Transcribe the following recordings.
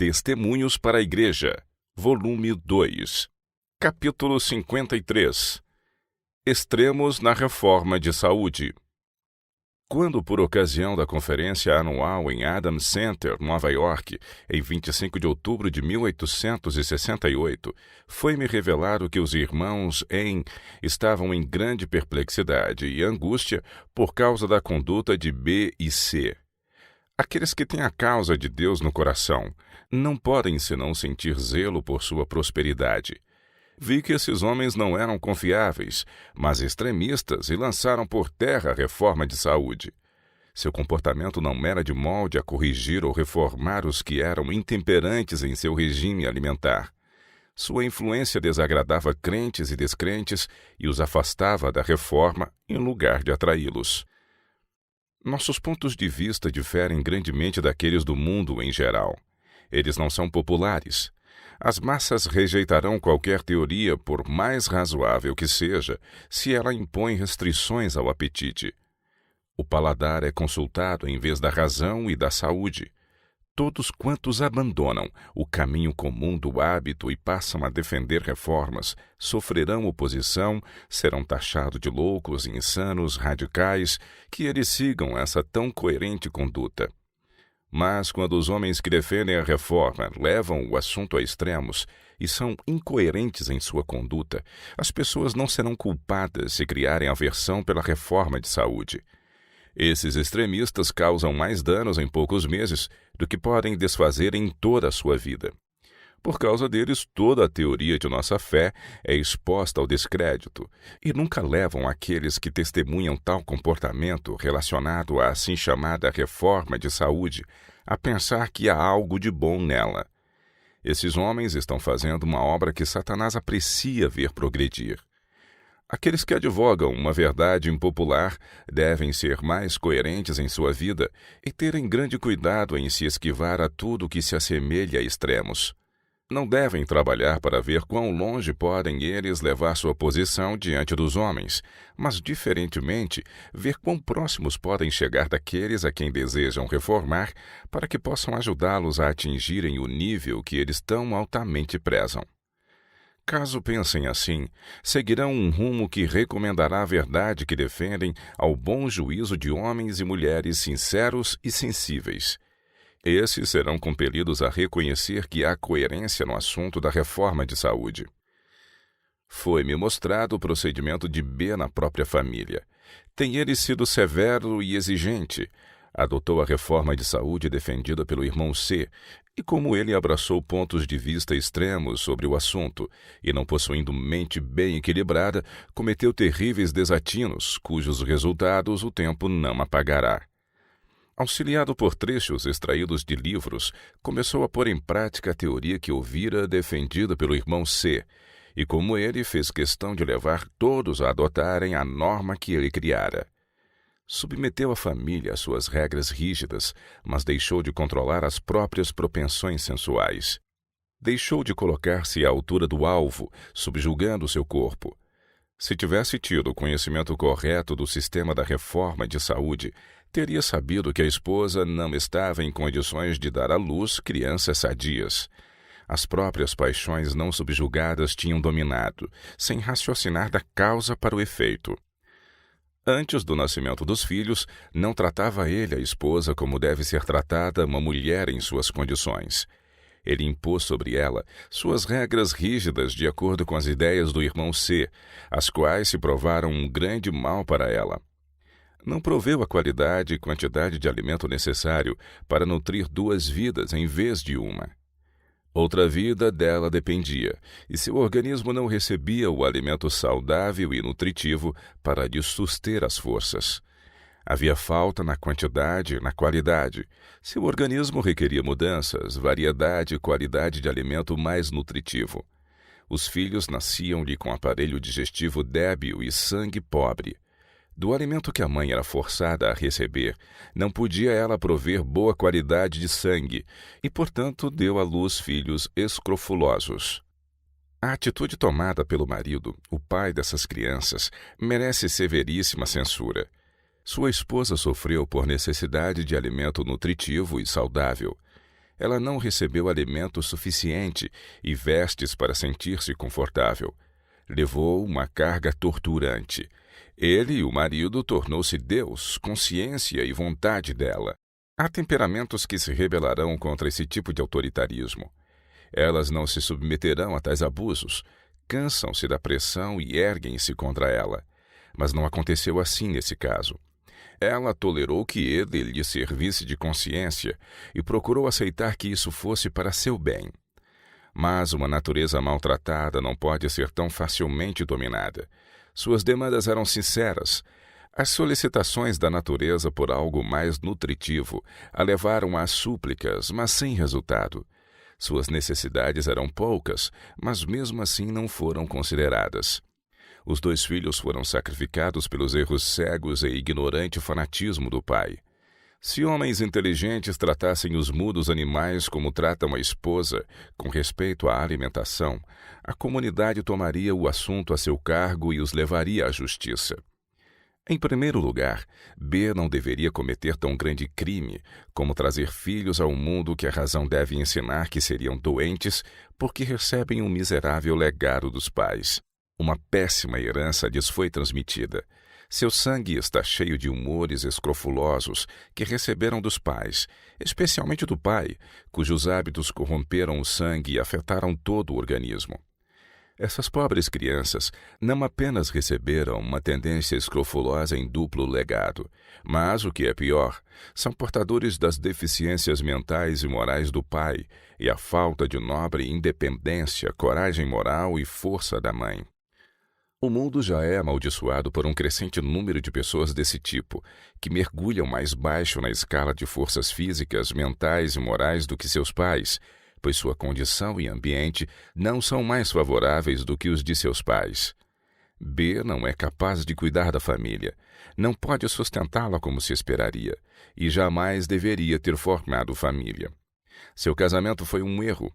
Testemunhos para a Igreja, volume 2, capítulo 53. Extremos na reforma de saúde. Quando, por ocasião da conferência anual em Adams Center, Nova York, em 25 de outubro de 1868, foi-me revelado que os irmãos estavam em grande perplexidade e angústia por causa da conduta de B e C. Aqueles que têm a causa de Deus no coração não podem senão sentir zelo por sua prosperidade. Vi que esses homens não eram confiáveis, mas extremistas, e lançaram por terra a reforma de saúde. Seu comportamento não era de molde a corrigir ou reformar os que eram intemperantes em seu regime alimentar. Sua influência desagradava crentes e descrentes e os afastava da reforma em lugar de atraí-los. Nossos pontos de vista diferem grandemente daqueles do mundo em geral. Eles não são populares. As massas rejeitarão qualquer teoria, por mais razoável que seja, se ela impõe restrições ao apetite. O paladar é consultado em vez da razão e da saúde. Todos quantos abandonam o caminho comum do hábito e passam a defender reformas sofrerão oposição, serão taxados de loucos, insanos, radicais, que eles sigam essa tão coerente conduta. Mas quando os homens que defendem a reforma levam o assunto a extremos e são incoerentes em sua conduta, as pessoas não serão culpadas se criarem aversão pela reforma de saúde. Esses extremistas causam mais danos em poucos meses do que podem desfazer em toda a sua vida. Por causa deles, toda a teoria de nossa fé é exposta ao descrédito, e nunca levam aqueles que testemunham tal comportamento relacionado à assim chamada reforma de saúde a pensar que há algo de bom nela. Esses homens estão fazendo uma obra que Satanás aprecia ver progredir. Aqueles que advogam uma verdade impopular devem ser mais coerentes em sua vida e terem grande cuidado em se esquivar a tudo que se assemelha a extremos. Não devem trabalhar para ver quão longe podem eles levar sua posição diante dos homens, mas, diferentemente, ver quão próximos podem chegar daqueles a quem desejam reformar para que possam ajudá-los a atingirem o nível que eles tão altamente prezam. Caso pensem assim, seguirão um rumo que recomendará a verdade que defendem ao bom juízo de homens e mulheres sinceros e sensíveis. Esses serão compelidos a reconhecer que há coerência no assunto da reforma de saúde. Foi-me mostrado o procedimento de B na própria família. Tem ele sido severo e exigente. Adotou a reforma de saúde defendida pelo irmão C, e como ele abraçou pontos de vista extremos sobre o assunto, e não possuindo mente bem equilibrada, cometeu terríveis desatinos, cujos resultados o tempo não apagará. Auxiliado por trechos extraídos de livros, começou a pôr em prática a teoria que ouvira defendida pelo irmão C, e como ele fez questão de levar todos a adotarem a norma que ele criara. Submeteu a família às suas regras rígidas, mas deixou de controlar as próprias propensões sensuais. Deixou de colocar-se à altura do alvo, subjugando seu corpo. Se tivesse tido o conhecimento correto do sistema da reforma de saúde, teria sabido que a esposa não estava em condições de dar à luz crianças sadias. As próprias paixões não subjugadas tinham dominado, sem raciocinar da causa para o efeito. Antes do nascimento dos filhos, não tratava ele a esposa como deve ser tratada uma mulher em suas condições. Ele impôs sobre ela suas regras rígidas de acordo com as ideias do irmão C, as quais se provaram um grande mal para ela. Não proveu a qualidade e quantidade de alimento necessário para nutrir duas vidas em vez de uma. Outra vida dela dependia, e seu organismo não recebia o alimento saudável e nutritivo para lhe suster as forças. Havia falta na quantidade e na qualidade. Seu organismo requeria mudanças, variedade e qualidade de alimento mais nutritivo. Os filhos nasciam-lhe com aparelho digestivo débil e sangue pobre. Do alimento que a mãe era forçada a receber, não podia ela prover boa qualidade de sangue e, portanto, deu à luz filhos escrofulosos. A atitude tomada pelo marido, o pai dessas crianças, merece severíssima censura. Sua esposa sofreu por necessidade de alimento nutritivo e saudável. ela não recebeu alimento suficiente e vestes para sentir-se confortável. Levou uma carga torturante. Ele, o marido, tornou-se Deus, consciência e vontade dela. Há temperamentos que se rebelarão contra esse tipo de autoritarismo. Elas não se submeterão a tais abusos, cansam-se da pressão e erguem-se contra ela. Mas não aconteceu assim nesse caso. Ela tolerou que ele lhe servisse de consciência e procurou aceitar que isso fosse para seu bem. Mas uma natureza maltratada não pode ser tão facilmente dominada. Suas demandas eram sinceras. As solicitações da natureza por algo mais nutritivo a levaram às súplicas, mas sem resultado. Suas necessidades eram poucas, mas mesmo assim não foram consideradas. Os 2 filhos foram sacrificados pelos erros cegos e ignorante fanatismo do pai. Se homens inteligentes tratassem os mudos animais como tratam a esposa, com respeito à alimentação, a comunidade tomaria o assunto a seu cargo e os levaria à justiça. Em primeiro lugar, B não deveria cometer tão grande crime como trazer filhos ao mundo que a razão deve ensinar que seriam doentes porque recebem um miserável legado dos pais. Uma péssima herança lhes foi transmitida. Seu sangue está cheio de humores escrofulosos que receberam dos pais, especialmente do pai, cujos hábitos corromperam o sangue e afetaram todo o organismo. Essas pobres crianças não apenas receberam uma tendência escrofulosa em duplo legado, mas, o que é pior, são portadores das deficiências mentais e morais do pai e a falta de nobre independência, coragem moral e força da mãe. O mundo já é amaldiçoado por um crescente número de pessoas desse tipo, que mergulham mais baixo na escala de forças físicas, mentais e morais do que seus pais, pois sua condição e ambiente não são mais favoráveis do que os de seus pais. B não é capaz de cuidar da família, não pode sustentá-la como se esperaria, e jamais deveria ter formado família. Seu casamento foi um erro.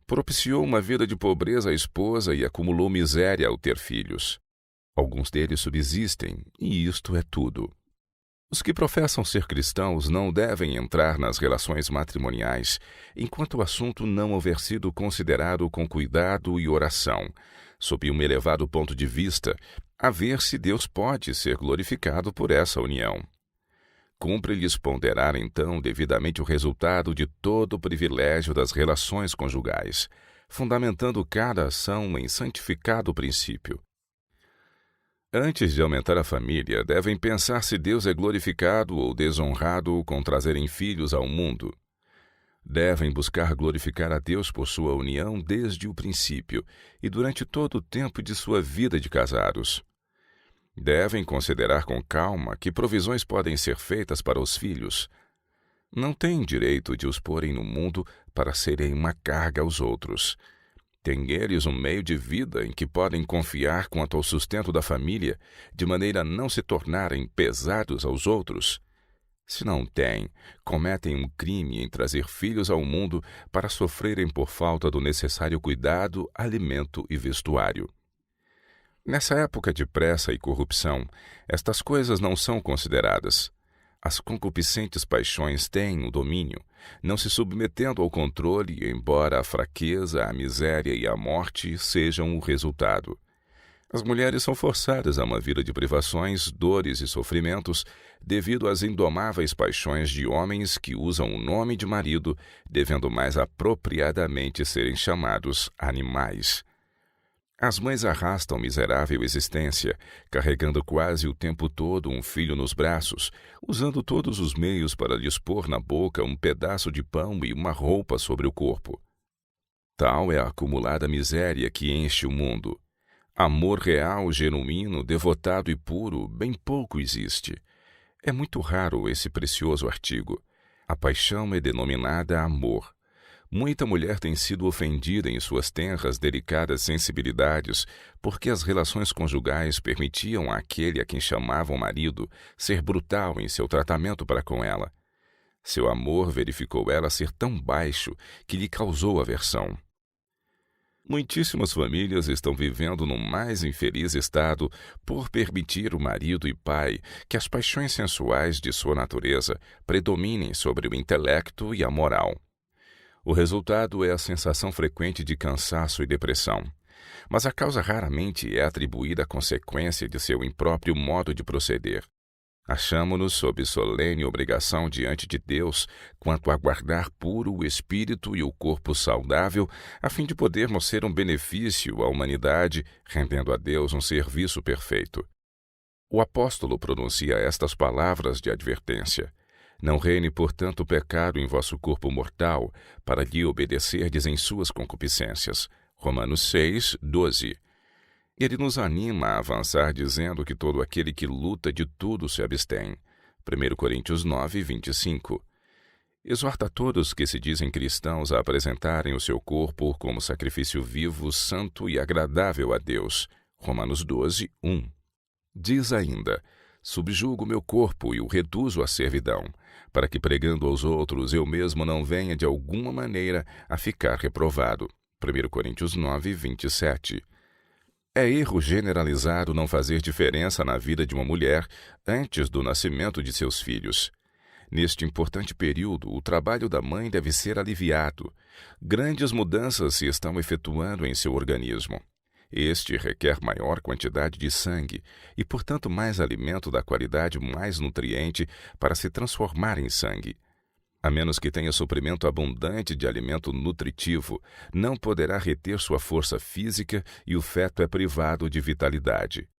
Propiciou uma vida de pobreza à esposa e acumulou miséria ao ter filhos. Alguns deles subsistem, e isto é tudo. Os que professam ser cristãos não devem entrar nas relações matrimoniais enquanto o assunto não houver sido considerado com cuidado e oração, sob um elevado ponto de vista, a ver se Deus pode ser glorificado por essa união. Cumpre-lhes ponderar, então, devidamente o resultado de todo o privilégio das relações conjugais, fundamentando cada ação em santificado princípio. Antes de aumentar a família, devem pensar se Deus é glorificado ou desonrado com trazerem filhos ao mundo. Devem buscar glorificar a Deus por sua união desde o princípio e durante todo o tempo de sua vida de casados. Devem considerar com calma que provisões podem ser feitas para os filhos. Não têm direito de os porem no mundo para serem uma carga aos outros. Têm eles um meio de vida em que podem confiar quanto ao sustento da família, de maneira a não se tornarem pesados aos outros. Se não têm, cometem um crime em trazer filhos ao mundo para sofrerem por falta do necessário cuidado, alimento e vestuário. Nessa época de pressa e corrupção, estas coisas não são consideradas. As concupiscentes paixões têm o domínio, não se submetendo ao controle, embora a fraqueza, a miséria e a morte sejam o resultado. As mulheres são forçadas a uma vida de privações, dores e sofrimentos devido às indomáveis paixões de homens que usam o nome de marido, devendo mais apropriadamente serem chamados animais. As mães arrastam miserável existência, carregando quase o tempo todo um filho nos braços, usando todos os meios para lhes pôr na boca um pedaço de pão e uma roupa sobre o corpo. Tal é a acumulada miséria que enche o mundo. Amor real, genuíno, devotado e puro, bem pouco existe. É muito raro esse precioso artigo. A paixão é denominada amor. Muita mulher tem sido ofendida em suas tenras, delicadas sensibilidades, porque as relações conjugais permitiam àquele a quem chamavam marido ser brutal em seu tratamento para com ela. Seu amor verificou ela ser tão baixo que lhe causou aversão. Muitíssimas famílias estão vivendo no mais infeliz estado por permitir o marido e pai que as paixões sensuais de sua natureza predominem sobre o intelecto e a moral. O resultado é a sensação frequente de cansaço e depressão, mas a causa raramente é atribuída à consequência de seu impróprio modo de proceder. Achamo-nos sob solene obrigação diante de Deus quanto a guardar puro o espírito e o corpo saudável, a fim de podermos ser um benefício à humanidade, rendendo a Deus um serviço perfeito. O apóstolo pronuncia estas palavras de advertência: Não reine, portanto, o pecado em vosso corpo mortal, para lhe obedecerdes em suas concupiscências. Romanos 6, 12. Ele nos anima a avançar dizendo que todo aquele que luta de tudo se abstém. 1 Coríntios 9, 25. Exorta a todos que se dizem cristãos a apresentarem o seu corpo como sacrifício vivo, santo e agradável a Deus. Romanos 12, 1. Diz ainda: Subjugo meu corpo e o reduzo à servidão, para que pregando aos outros eu mesmo não venha de alguma maneira a ficar reprovado. 1 Coríntios 9, 27. É erro generalizado não fazer diferença na vida de uma mulher antes do nascimento de seus filhos. Neste importante período, o trabalho da mãe deve ser aliviado. Grandes mudanças se estão efetuando em seu organismo. Este requer maior quantidade de sangue e, portanto, mais alimento da qualidade mais nutriente para se transformar em sangue. A menos que tenha suprimento abundante de alimento nutritivo, não poderá reter sua força física e o feto é privado de vitalidade.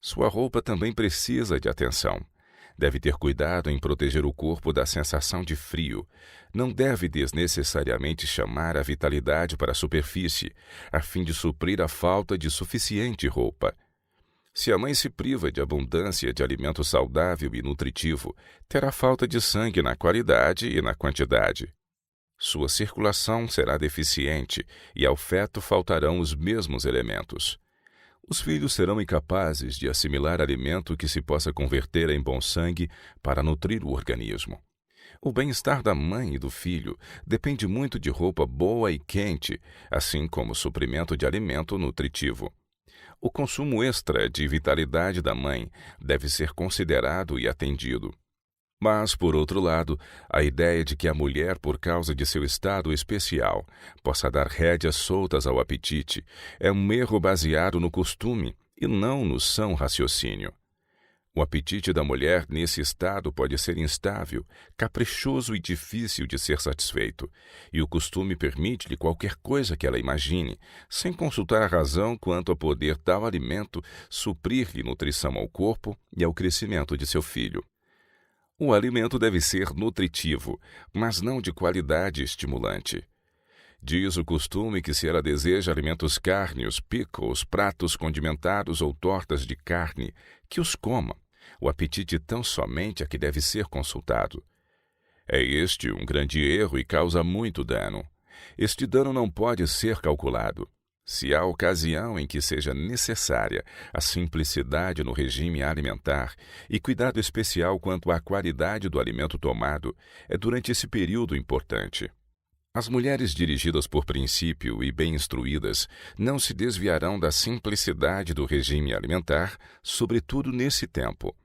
Sua roupa também precisa de atenção. Deve ter cuidado em proteger o corpo da sensação de frio. Não deve desnecessariamente chamar a vitalidade para a superfície, a fim de suprir a falta de suficiente roupa. Se a mãe se priva de abundância de alimento saudável e nutritivo, terá falta de sangue na qualidade e na quantidade. Sua circulação será deficiente e ao feto faltarão os mesmos elementos. Os filhos serão incapazes de assimilar alimento que se possa converter em bom sangue para nutrir o organismo. O bem-estar da mãe e do filho depende muito de roupa boa e quente, assim como o suprimento de alimento nutritivo. O consumo extra de vitalidade da mãe deve ser considerado e atendido. Mas, por outro lado, a ideia de que a mulher, por causa de seu estado especial, possa dar rédeas soltas ao apetite é um erro baseado no costume e não no são raciocínio. O apetite da mulher nesse estado pode ser instável, caprichoso e difícil de ser satisfeito, e o costume permite-lhe qualquer coisa que ela imagine, sem consultar a razão quanto a poder tal alimento suprir-lhe nutrição ao corpo e ao crescimento de seu filho. O alimento deve ser nutritivo, mas não de qualidade estimulante. Diz o costume que se ela deseja alimentos cárneos, pickles, pratos condimentados ou tortas de carne, que os coma. O apetite tão somente é que deve ser consultado. É este um grande erro e causa muito dano. Este dano não pode ser calculado. Se há ocasião em que seja necessária a simplicidade no regime alimentar e cuidado especial quanto à qualidade do alimento tomado, é durante esse período importante. As mulheres dirigidas por princípio e bem instruídas não se desviarão da simplicidade do regime alimentar, sobretudo nesse tempo.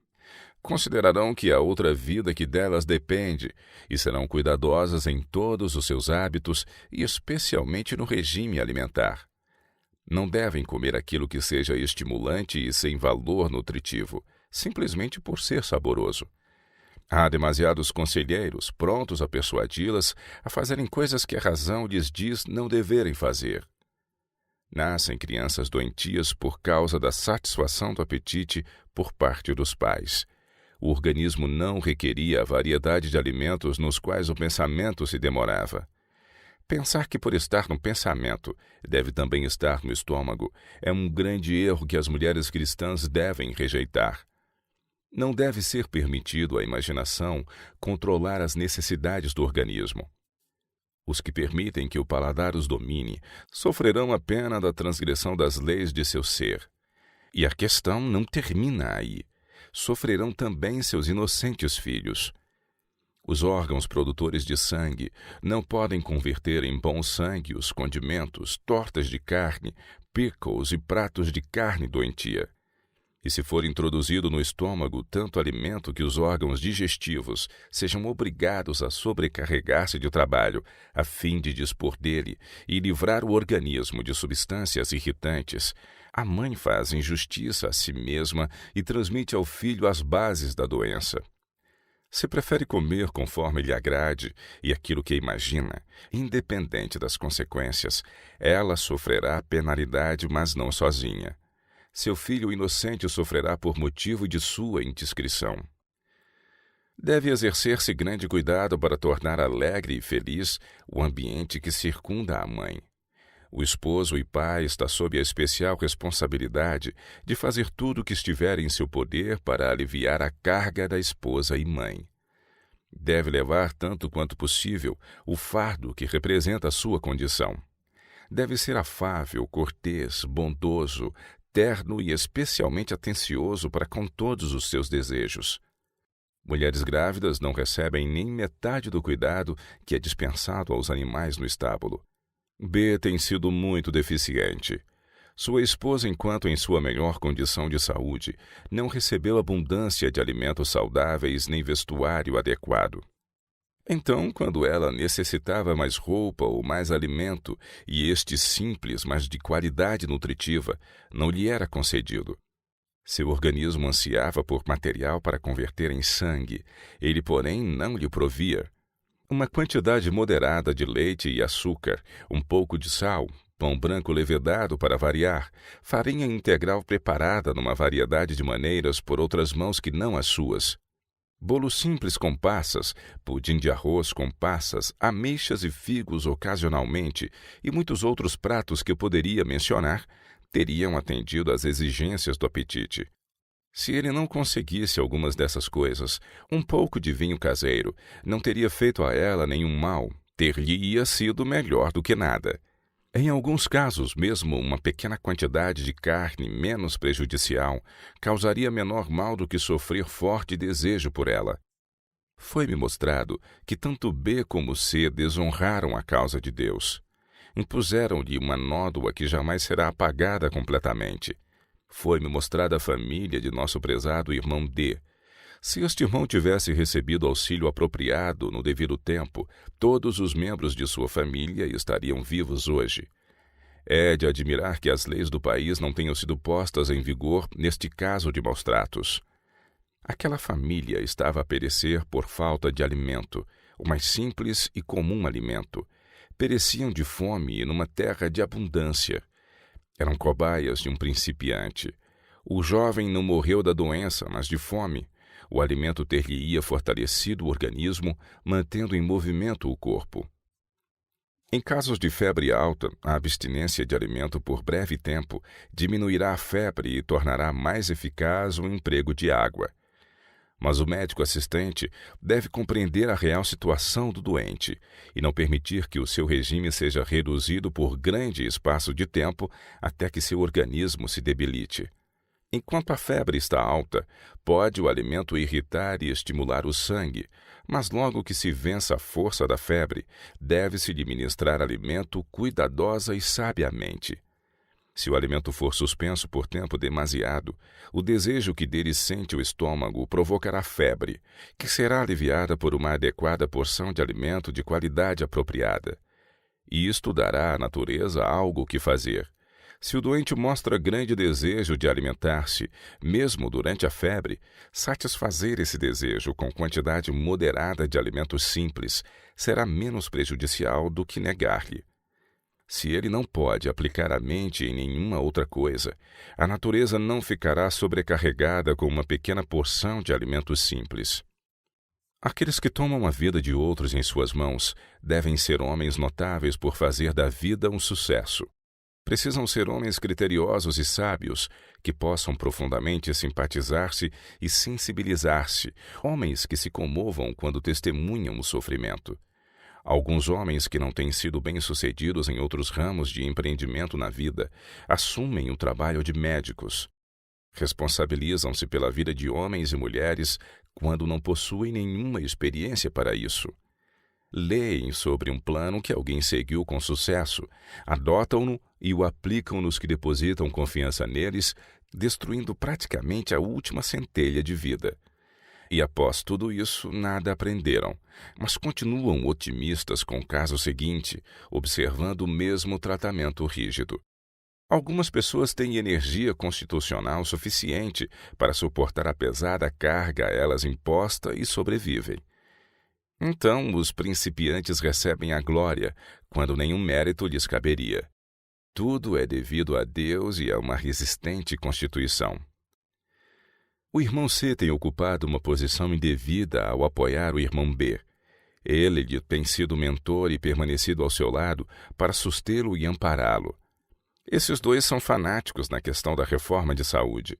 Considerarão que há outra vida que delas depende e serão cuidadosas em todos os seus hábitos e especialmente no regime alimentar. Não devem comer aquilo que seja estimulante e sem valor nutritivo, simplesmente por ser saboroso. Há demasiados conselheiros prontos a persuadi-las a fazerem coisas que a razão lhes diz não deverem fazer. Nascem crianças doentias por causa da satisfação do apetite por parte dos pais. O organismo não requeria a variedade de alimentos nos quais o pensamento se demorava. Pensar que por estar no pensamento deve também estar no estômago é um grande erro que as mulheres cristãs devem rejeitar. Não deve ser permitido à imaginação controlar as necessidades do organismo. Os que permitem que o paladar os domine sofrerão a pena da transgressão das leis de seu ser. E a questão não termina aí. Sofrerão também seus inocentes filhos. Os órgãos produtores de sangue não podem converter em bom sangue os condimentos, tortas de carne, pickles e pratos de carne doentia. E se for introduzido no estômago tanto alimento que os órgãos digestivos sejam obrigados a sobrecarregar-se de trabalho, a fim de dispor dele e livrar o organismo de substâncias irritantes, a mãe faz injustiça a si mesma e transmite ao filho as bases da doença. Se prefere comer conforme lhe agrade e aquilo que imagina, independente das consequências, ela sofrerá penalidade, mas não sozinha. Seu filho inocente sofrerá por motivo de sua indiscrição. Deve exercer-se grande cuidado para tornar alegre e feliz o ambiente que circunda a mãe. O esposo e pai está sob a especial responsabilidade de fazer tudo o que estiver em seu poder para aliviar a carga da esposa e mãe. Deve levar tanto quanto possível o fardo que representa a sua condição. Deve ser afável, cortês, bondoso, terno e especialmente atencioso para com todos os seus desejos. Mulheres grávidas não recebem nem metade do cuidado que é dispensado aos animais no estábulo. B tem sido muito deficiente. Sua esposa, enquanto em sua melhor condição de saúde, não recebeu abundância de alimentos saudáveis nem vestuário adequado. Então, quando ela necessitava mais roupa ou mais alimento, e este simples, mas de qualidade nutritiva, não lhe era concedido. Seu organismo ansiava por material para converter em sangue, ele, porém, não lhe provia. Uma quantidade moderada de leite e açúcar, um pouco de sal, pão branco levedado para variar, farinha integral preparada numa variedade de maneiras por outras mãos que não as suas, bolo simples com passas, pudim de arroz com passas, ameixas e figos ocasionalmente e muitos outros pratos que eu poderia mencionar, teriam atendido às exigências do apetite. Se ele não conseguisse algumas dessas coisas, um pouco de vinho caseiro não teria feito a ela nenhum mal, ter-lhe-ia sido melhor do que nada. Em alguns casos, mesmo uma pequena quantidade de carne menos prejudicial causaria menor mal do que sofrer forte desejo por ela. Foi-me mostrado que tanto B como C desonraram a causa de Deus. Impuseram-lhe uma nódoa que jamais será apagada completamente. Foi-me mostrada a família de nosso prezado irmão D. Se este irmão tivesse recebido auxílio apropriado no devido tempo, todos os membros de sua família estariam vivos hoje. É de admirar que as leis do país não tenham sido postas em vigor neste caso de maus-tratos. Aquela família estava a perecer por falta de alimento, o mais simples e comum alimento. Pereciam de fome numa terra de abundância. Eram cobaias de um principiante. O jovem não morreu da doença, mas de fome. O alimento ter-lhe-ia fortalecido o organismo, mantendo em movimento o corpo. Em casos de febre alta, a abstinência de alimento por breve tempo diminuirá a febre e tornará mais eficaz o emprego de água. Mas o médico assistente deve compreender a real situação do doente e não permitir que o seu regime seja reduzido por grande espaço de tempo até que seu organismo se debilite. Enquanto a febre está alta, pode o alimento irritar e estimular o sangue, mas logo que se vença a força da febre, deve-se lhe ministrar alimento cuidadosa e sabiamente. Se o alimento for suspenso por tempo demasiado, o desejo que dele sente o estômago provocará febre, que será aliviada por uma adequada porção de alimento de qualidade apropriada. E isto dará à natureza algo que fazer. Se o doente mostra grande desejo de alimentar-se, mesmo durante a febre, satisfazer esse desejo com quantidade moderada de alimentos simples será menos prejudicial do que negar-lhe. Se ele não pode aplicar a mente em nenhuma outra coisa, a natureza não ficará sobrecarregada com uma pequena porção de alimentos simples. Aqueles que tomam a vida de outros em suas mãos devem ser homens notáveis por fazer da vida um sucesso. Precisam ser homens criteriosos e sábios, que possam profundamente simpatizar-se e sensibilizar-se, homens que se comovam quando testemunham o sofrimento. Alguns homens que não têm sido bem-sucedidos em outros ramos de empreendimento na vida assumem o trabalho de médicos. Responsabilizam-se pela vida de homens e mulheres quando não possuem nenhuma experiência para isso. Leem sobre um plano que alguém seguiu com sucesso, adotam-no e o aplicam nos que depositam confiança neles, destruindo praticamente a última centelha de vida. E após tudo isso, nada aprenderam, mas continuam otimistas com o caso seguinte, observando o mesmo tratamento rígido. Algumas pessoas têm energia constitucional suficiente para suportar a pesada carga a elas imposta e sobrevivem. Então, os principiantes recebem a glória, quando nenhum mérito lhes caberia. Tudo é devido a Deus e a uma resistente constituição. O irmão C tem ocupado uma posição indevida ao apoiar o irmão B. Ele lhe tem sido mentor e permanecido ao seu lado para sustê-lo e ampará-lo. Esses dois são fanáticos na questão da reforma de saúde.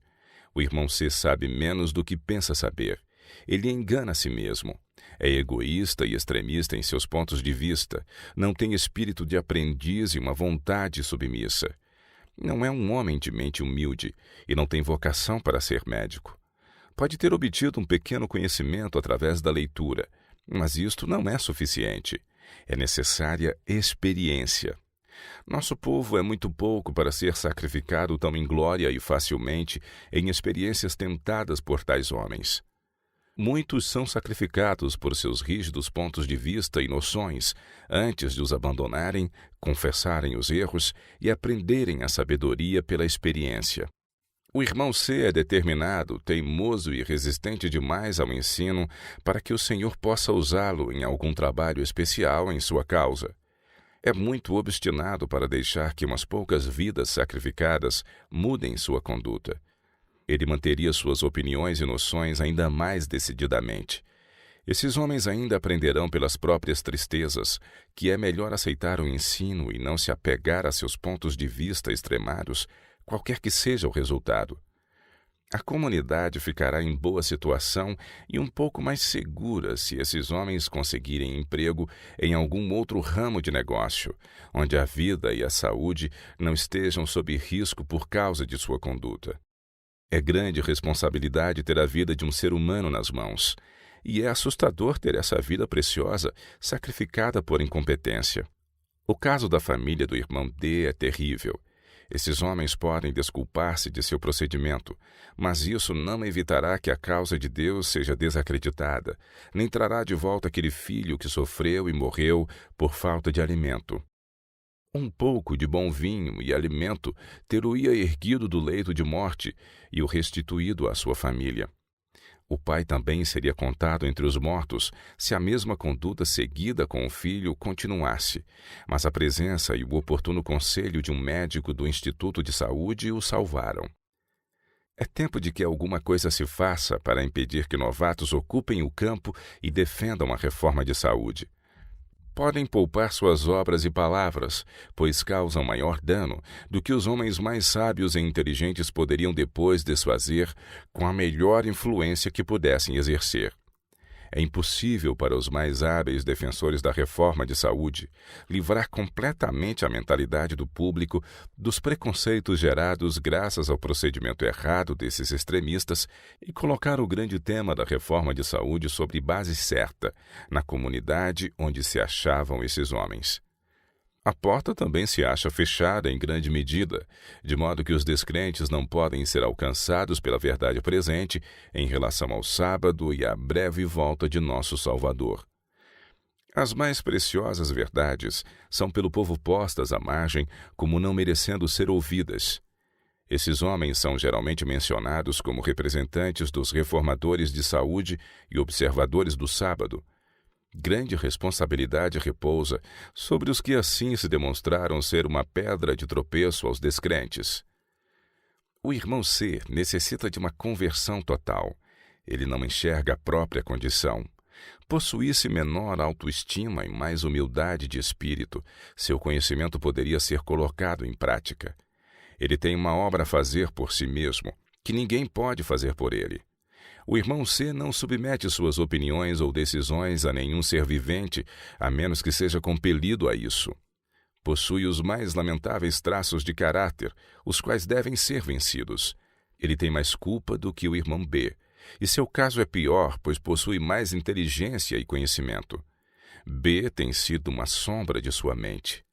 O irmão C sabe menos do que pensa saber. Ele engana a si mesmo. É egoísta e extremista em seus pontos de vista. Não tem espírito de aprendiz e uma vontade submissa. Não é um homem de mente humilde e não tem vocação para ser médico. Pode ter obtido um pequeno conhecimento através da leitura, mas isto não é suficiente. É necessária experiência. Nosso povo é muito pouco para ser sacrificado tão inglória e facilmente em experiências tentadas por tais homens. Muitos são sacrificados por seus rígidos pontos de vista e noções, antes de os abandonarem, confessarem os erros e aprenderem a sabedoria pela experiência. O irmão C é determinado, teimoso e resistente demais ao ensino para que o Senhor possa usá-lo em algum trabalho especial em sua causa. É muito obstinado para deixar que umas poucas vidas sacrificadas mudem sua conduta. Ele manteria suas opiniões e noções ainda mais decididamente. Esses homens ainda aprenderão pelas próprias tristezas que é melhor aceitar o ensino e não se apegar a seus pontos de vista extremados, qualquer que seja o resultado. A comunidade ficará em boa situação e um pouco mais segura se esses homens conseguirem emprego em algum outro ramo de negócio, onde a vida e a saúde não estejam sob risco por causa de sua conduta. É grande responsabilidade ter a vida de um ser humano nas mãos, e é assustador ter essa vida preciosa sacrificada por incompetência. O caso da família do irmão D é terrível. Esses homens podem desculpar-se de seu procedimento, mas isso não evitará que a causa de Deus seja desacreditada, nem trará de volta aquele filho que sofreu e morreu por falta de alimento. Um pouco de bom vinho e alimento ter-o-ia erguido do leito de morte e o restituído à sua família. O pai também seria contado entre os mortos se a mesma conduta seguida com o filho continuasse, mas a presença e o oportuno conselho de um médico do Instituto de Saúde o salvaram. É tempo de que alguma coisa se faça para impedir que novatos ocupem o campo e defendam a reforma de saúde. Podem poupar suas obras e palavras, pois causam maior dano do que os homens mais sábios e inteligentes poderiam depois desfazer com a melhor influência que pudessem exercer. É impossível para os mais hábeis defensores da reforma de saúde livrar completamente a mentalidade do público dos preconceitos gerados graças ao procedimento errado desses extremistas e colocar o grande tema da reforma de saúde sobre base certa, na comunidade onde se achavam esses homens. A porta também se acha fechada em grande medida, de modo que os descrentes não podem ser alcançados pela verdade presente em relação ao sábado e à breve volta de nosso Salvador. As mais preciosas verdades são pelo povo postas à margem como não merecendo ser ouvidas. Esses homens são geralmente mencionados como representantes dos reformadores de saúde e observadores do sábado. Grande responsabilidade repousa sobre os que assim se demonstraram ser uma pedra de tropeço aos descrentes. O irmão C necessita de uma conversão total. Ele não enxerga a própria condição. Possuísse menor autoestima e mais humildade de espírito, seu conhecimento poderia ser colocado em prática. Ele tem uma obra a fazer por si mesmo, que ninguém pode fazer por ele. O irmão C não submete suas opiniões ou decisões a nenhum ser vivente, a menos que seja compelido a isso. Possui os mais lamentáveis traços de caráter, os quais devem ser vencidos. Ele tem mais culpa do que o irmão B, e seu caso é pior, pois possui mais inteligência e conhecimento. B tem sido uma sombra de sua mente.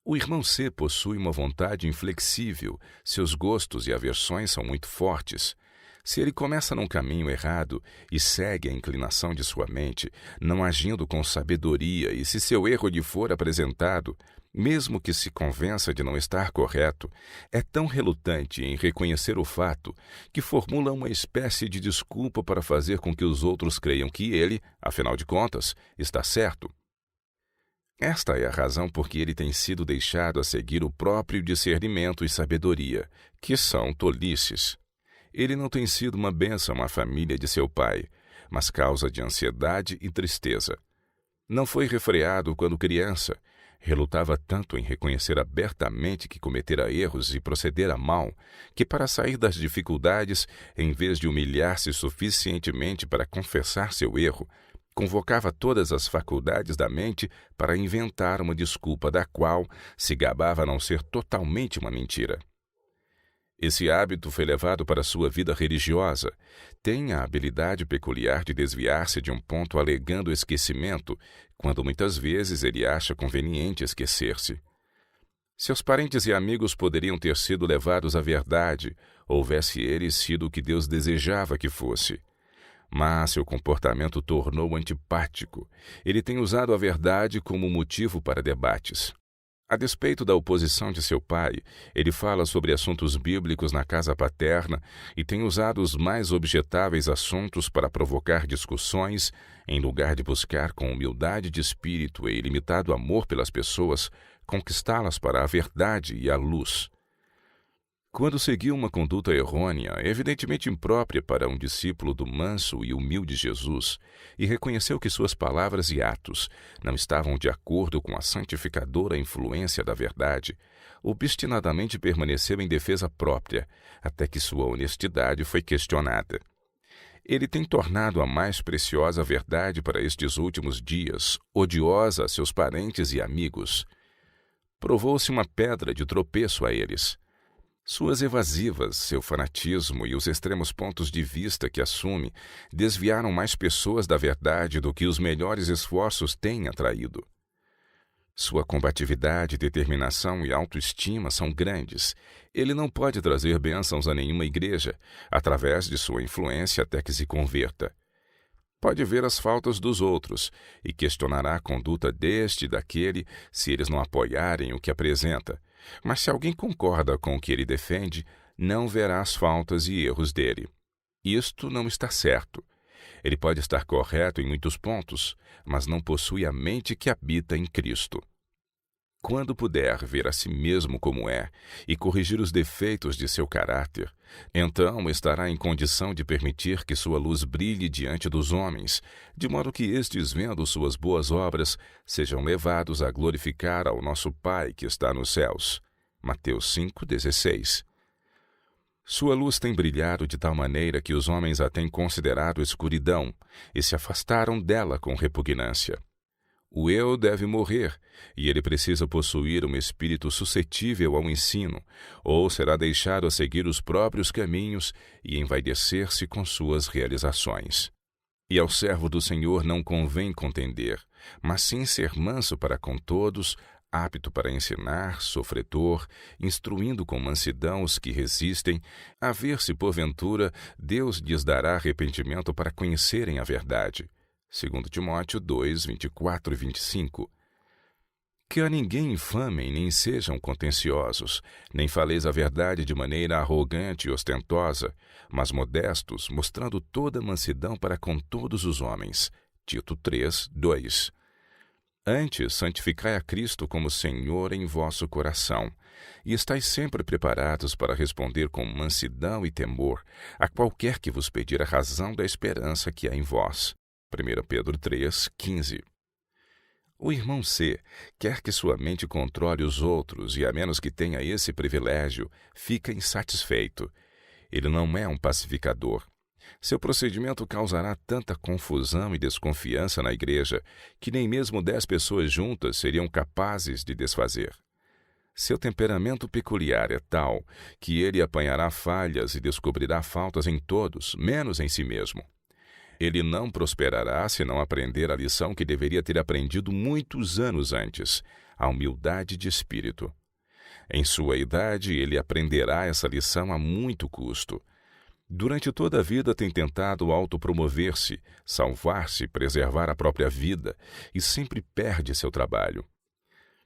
O irmão C possui uma vontade inflexível, seus gostos e aversões são muito fortes. Se ele começa num caminho errado e segue a inclinação de sua mente, não agindo com sabedoria, e se seu erro lhe for apresentado, mesmo que se convença de não estar correto, é tão relutante em reconhecer o fato que formula uma espécie de desculpa para fazer com que os outros creiam que ele, afinal de contas, está certo. Esta é a razão por que ele tem sido deixado a seguir o próprio discernimento e sabedoria, que são tolices. Ele não tem sido uma bênção à família de seu pai, mas causa de ansiedade e tristeza. Não foi refreado quando criança. Relutava tanto em reconhecer abertamente que cometera erros e procedera mal, que para sair das dificuldades, em vez de humilhar-se suficientemente para confessar seu erro, convocava todas as faculdades da mente para inventar uma desculpa da qual se gabava não ser totalmente uma mentira. Esse hábito foi levado para sua vida religiosa. Tem a habilidade peculiar de desviar-se de um ponto alegando esquecimento, quando muitas vezes ele acha conveniente esquecer-se. Seus parentes e amigos poderiam ter sido levados à verdade, houvesse ele sido o que Deus desejava que fosse. Mas seu comportamento tornou-o antipático. Ele tem usado a verdade como motivo para debates. A despeito da oposição de seu pai, ele fala sobre assuntos bíblicos na casa paterna e tem usado os mais objetáveis assuntos para provocar discussões, em lugar de buscar com humildade de espírito e ilimitado amor pelas pessoas, conquistá-las para a verdade e a luz. Quando seguiu uma conduta errônea, evidentemente imprópria para um discípulo do manso e humilde Jesus, e reconheceu que suas palavras e atos não estavam de acordo com a santificadora influência da verdade, obstinadamente permaneceu em defesa própria, até que sua honestidade foi questionada. Ele tem tornado a mais preciosa verdade para estes últimos dias, odiosa a seus parentes e amigos. Provou-se uma pedra de tropeço a eles. Suas evasivas, seu fanatismo e os extremos pontos de vista que assume desviaram mais pessoas da verdade do que os melhores esforços têm atraído. Sua combatividade, determinação e autoestima são grandes. Ele não pode trazer bênçãos a nenhuma igreja, através de sua influência até que se converta. Pode ver as faltas dos outros e questionará a conduta deste e daquele se eles não apoiarem o que apresenta. Mas se alguém concorda com o que ele defende, não verá as faltas e erros dele. Isto não está certo. Ele pode estar correto em muitos pontos, mas não possui a mente que habita em Cristo. Quando puder ver a si mesmo como é e corrigir os defeitos de seu caráter, então estará em condição de permitir que sua luz brilhe diante dos homens, de modo que estes, vendo suas boas obras, sejam levados a glorificar ao nosso Pai que está nos céus. Mateus 5,16. Sua luz tem brilhado de tal maneira que os homens a têm considerado escuridão e se afastaram dela com repugnância. O eu deve morrer, e ele precisa possuir um espírito suscetível ao ensino, ou será deixado a seguir os próprios caminhos e envaidecer-se com suas realizações. E ao servo do Senhor não convém contender, mas sim ser manso para com todos, apto para ensinar, sofredor, instruindo com mansidão os que resistem, a ver se, porventura, Deus lhes dará arrependimento para conhecerem a verdade. 2 Timóteo 2, 24 e 25. Que a ninguém infamem, nem sejam contenciosos, nem faleis a verdade de maneira arrogante e ostentosa, mas modestos, mostrando toda mansidão para com todos os homens. Tito 3, 2. Antes, santificai a Cristo como Senhor em vosso coração, e estais sempre preparados para responder com mansidão e temor a qualquer que vos pedir a razão da esperança que há em vós. 1 Pedro 3, 15. O irmão C quer que sua mente controle os outros e, a menos que tenha esse privilégio, fica insatisfeito. Ele não é um pacificador. Seu procedimento causará tanta confusão e desconfiança na igreja que nem mesmo 10 pessoas juntas seriam capazes de desfazer. Seu temperamento peculiar é tal que ele apanhará falhas e descobrirá faltas em todos, menos em si mesmo. Ele não prosperará se não aprender a lição que deveria ter aprendido muitos anos antes, a humildade de espírito. Em sua idade, ele aprenderá essa lição a muito custo. Durante toda a vida tem tentado autopromover-se, salvar-se, preservar a própria vida e sempre perde seu trabalho.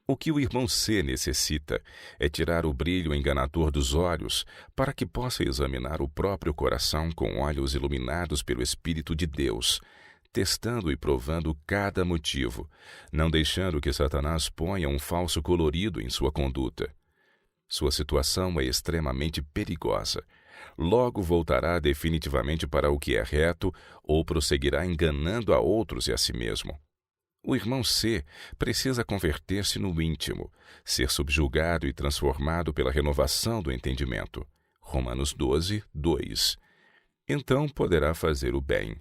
O que o irmão C necessita é tirar o brilho enganador dos olhos para que possa examinar o próprio coração com olhos iluminados pelo Espírito de Deus, testando e provando cada motivo, não deixando que Satanás ponha um falso colorido em sua conduta. Sua situação é extremamente perigosa. Logo voltará definitivamente para o que é reto ou prosseguirá enganando a outros e a si mesmo. O irmão C precisa converter-se no íntimo, ser subjugado e transformado pela renovação do entendimento. Romanos 12, 2. Então poderá fazer o bem.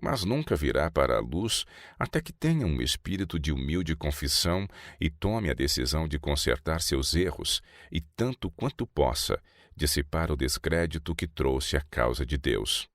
Mas nunca virá para a luz até que tenha um espírito de humilde confissão e tome a decisão de consertar seus erros e, tanto quanto possa, dissipar o descrédito que trouxe à causa de Deus.